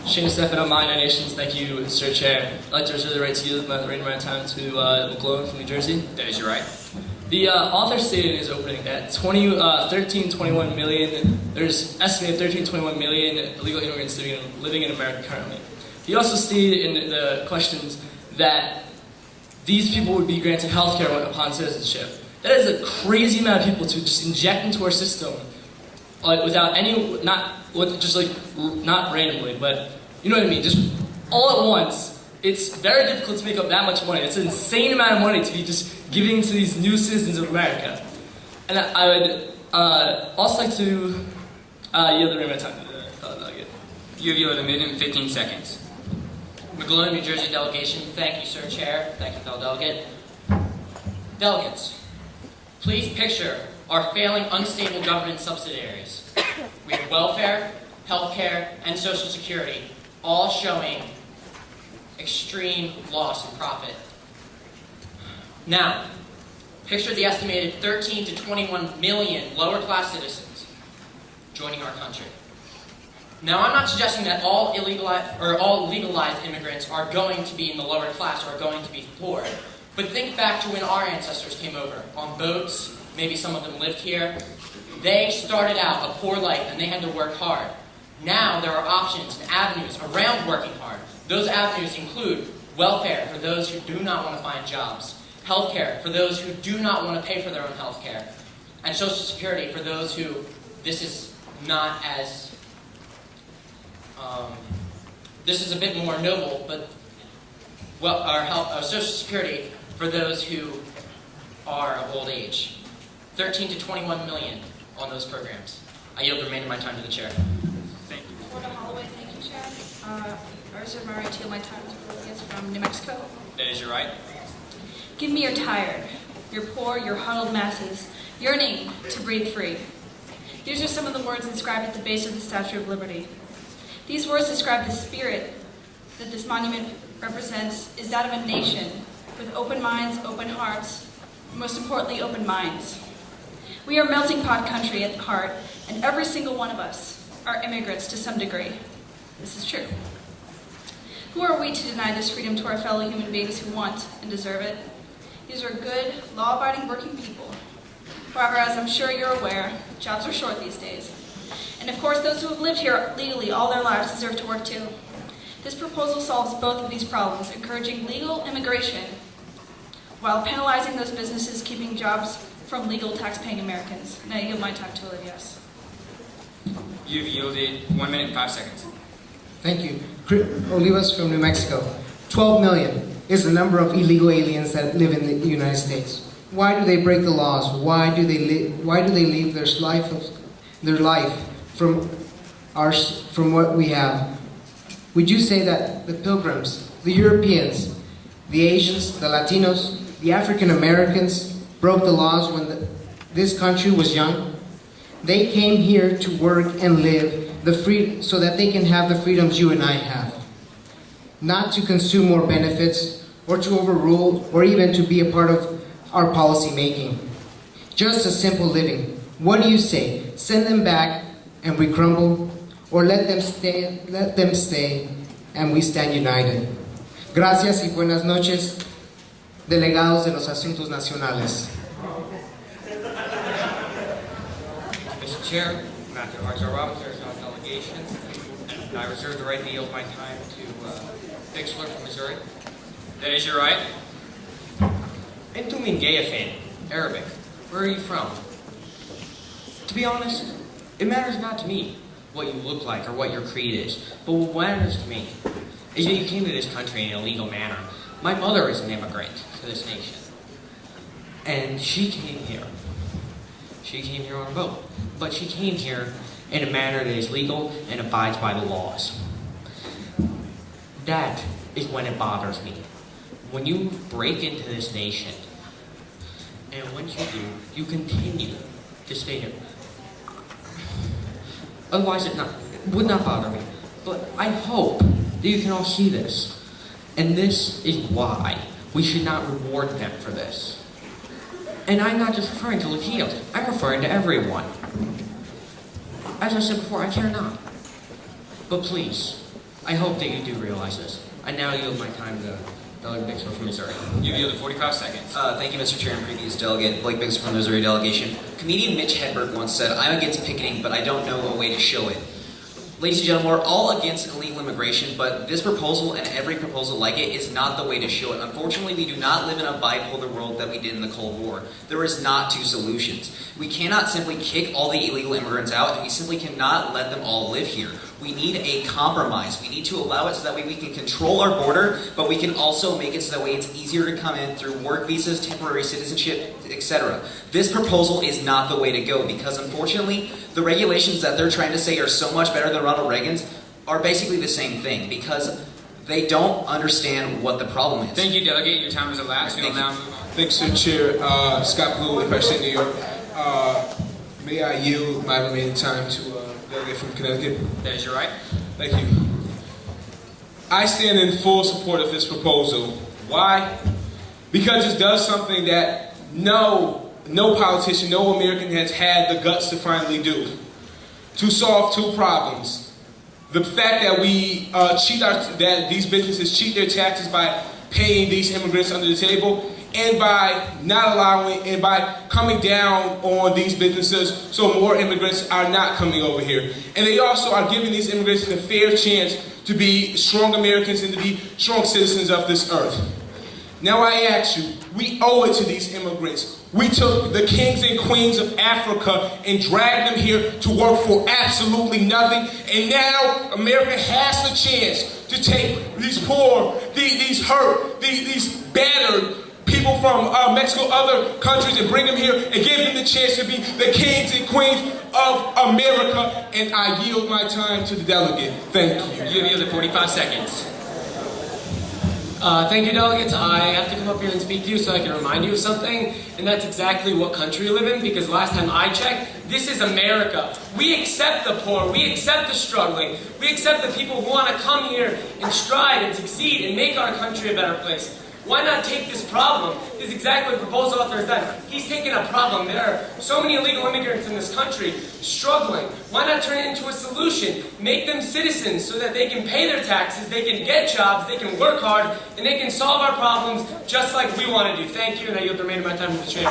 Shane Stefano, My Nine Nations. Thank you, Sir Chair. I'd like to reserve the right to yield my remaining time to McGlone from New Jersey. That is your right. The author stated in his opening that 13.21 million, there's estimated 13.21 million illegal immigrants living in America currently. He also stated in the questions that these people would be granted health care upon citizenship. That is a crazy amount of people to just inject into our system without any, not randomly, but you know what I mean, just all at once. It's very difficult to make up that much money. It's an insane amount of money to be just giving to these new citizens of America. And I would also like to yield the remaining time to the fellow delegate. You have yielded a minute and 15 seconds. McGlone, New Jersey delegation. Thank you, Sir Chair. Thank you, fellow delegate. Delegates, please picture our failing, unstable government subsidiaries. We have welfare, healthcare, and Social Security, all showing extreme loss in profit. Now, picture the estimated 13 to 21 million lower-class citizens joining our country. Now, I'm not suggesting that all legalized immigrants are going to be in the lower class or are going to be poor. But think back to when our ancestors came over on boats. Maybe some of them lived here. They started out a poor life and they had to work hard. Now there are options and avenues around working hard. Those avenues include welfare for those who do not want to find jobs, healthcare for those who do not want to pay for their own healthcare, and Social Security for those who this is not as this is a bit more noble, but our Social Security for those who are of old age. 13 to 21 million on those programs. I yield the remainder of my time to the chair. Thank you. Florida Holloway, thank you, Chair. I reserve my right to yield my time to Lucas from New Mexico. That is your right. Give me your tired, your poor, your huddled masses, yearning to breathe free. These are some of the words inscribed at the base of the Statue of Liberty. These words describe the spirit that this monument represents is that of a nation with open minds, open hearts, and most importantly, open minds. We are a melting pot country at heart, and every single one of us are immigrants to some degree. This is true. Who are we to deny this freedom to our fellow human beings who want and deserve it? These are good, law-abiding working people. However, as I'm sure you're aware, jobs are short these days. And of course, those who have lived here legally all their lives deserve to work too. This proposal solves both of these problems, encouraging legal immigration while penalizing those businesses keeping jobs from legal tax-paying Americans. Now I yield my time to Olivias. You've yielded 1 minute and 5 seconds. Thank you. Olivas from New Mexico. 12 million is the number of illegal aliens that live in the United States. Why do they break the laws? Why do they leave their life from what we have? Would you say that the Pilgrims, the Europeans, the Asians, the Latinos, the African Americans broke the laws when this country was young? They came here to work and live so that they can have the freedoms you and I have. Not to consume more benefits, or to overrule, or even to be a part of our policy making. Just a simple living. What do you say? Send them back and we crumble, or let them stay and we stand united. Gracias y buenas noches, delegados de los asuntos nacionales. Mr. Chair, Matthew Hartzell Roberts, there's no delegation. And I reserve the right to yield my time to Bixler from Missouri. That is your right. Entum Ingeafen, Arabic. Where are you from? To be honest, it matters not to me what you look like or what your creed is, but what matters to me is that you came to this country in an illegal manner. My mother is an immigrant to this nation, and she came here. She came here on a boat, but she came here in a manner that is legal and abides by the laws. That is when it bothers me. When you break into this nation, and once you do, you continue to stay here. Otherwise, it would not bother me. But I hope that you can all see this. And this is why we should not reward them for this. And I'm not just referring to Latinos. I'm referring to everyone. As I said before, I care not. But please, I hope that you do realize this. I now yield my time to Delegate Bixler from Missouri. You have 45 seconds. Thank you, Mr. Chair and previous delegate, Blake Bixler from the Missouri delegation. Comedian Mitch Hedberg once said, "I'm against picketing, but I don't know a way to show it." Ladies and gentlemen, we're all against illegal immigration, but this proposal and every proposal like it is not the way to show it. Unfortunately, we do not live in a bipolar world that we did in the Cold War. There is not two solutions. We cannot simply kick all the illegal immigrants out, and we simply cannot let them all live here. We need a compromise. We need to allow it so that way we can control our border, but we can also make it so that way it's easier to come in through work visas, temporary citizenship, etc. This proposal is not the way to go because unfortunately, the regulations that they're trying to say are so much better than Ronald Reagan's are basically the same thing because they don't understand what the problem is. Thank you, Delegate. Your time has elapsed. We will now move on. Thanks, Mr. Chair. Scott Blue, Empire State, New York. May I yield my remaining time to delegate from Connecticut? That is your right. Thank you. I stand in full support of this proposal. Why? Because it does something that no politician, no American has had the guts to finally do. To solve two problems. The fact that we that these businesses cheat their taxes by paying these immigrants under the table, and by not allowing, and by coming down on these businesses so more immigrants are not coming over here. And they also are giving these immigrants a fair chance to be strong Americans and to be strong citizens of this earth. Now I ask you, we owe it to these immigrants. We took the kings and queens of Africa and dragged them here to work for absolutely nothing. And now America has the chance to take these poor, these hurt, these battered people from Mexico, other countries, and bring them here and give them the chance to be the kings and queens of America. And I yield my time to the delegate. Thank you. You have yielded 45 seconds. Thank you, delegates. I have to come up here and speak to you so I can remind you of something, and that's exactly what country you live in, because last time I checked, this is America. We accept the poor, we accept the struggling, we accept the people who want to come here and strive and succeed and make our country a better place. Why not take this problem? This is exactly what the proposal author has done. He's taken a problem. There are so many illegal immigrants in this country struggling. Why not turn it into a solution? Make them citizens so that they can pay their taxes, they can get jobs, they can work hard, and they can solve our problems just like we want to do. Thank you, and I yield the remainder of my time to the chair.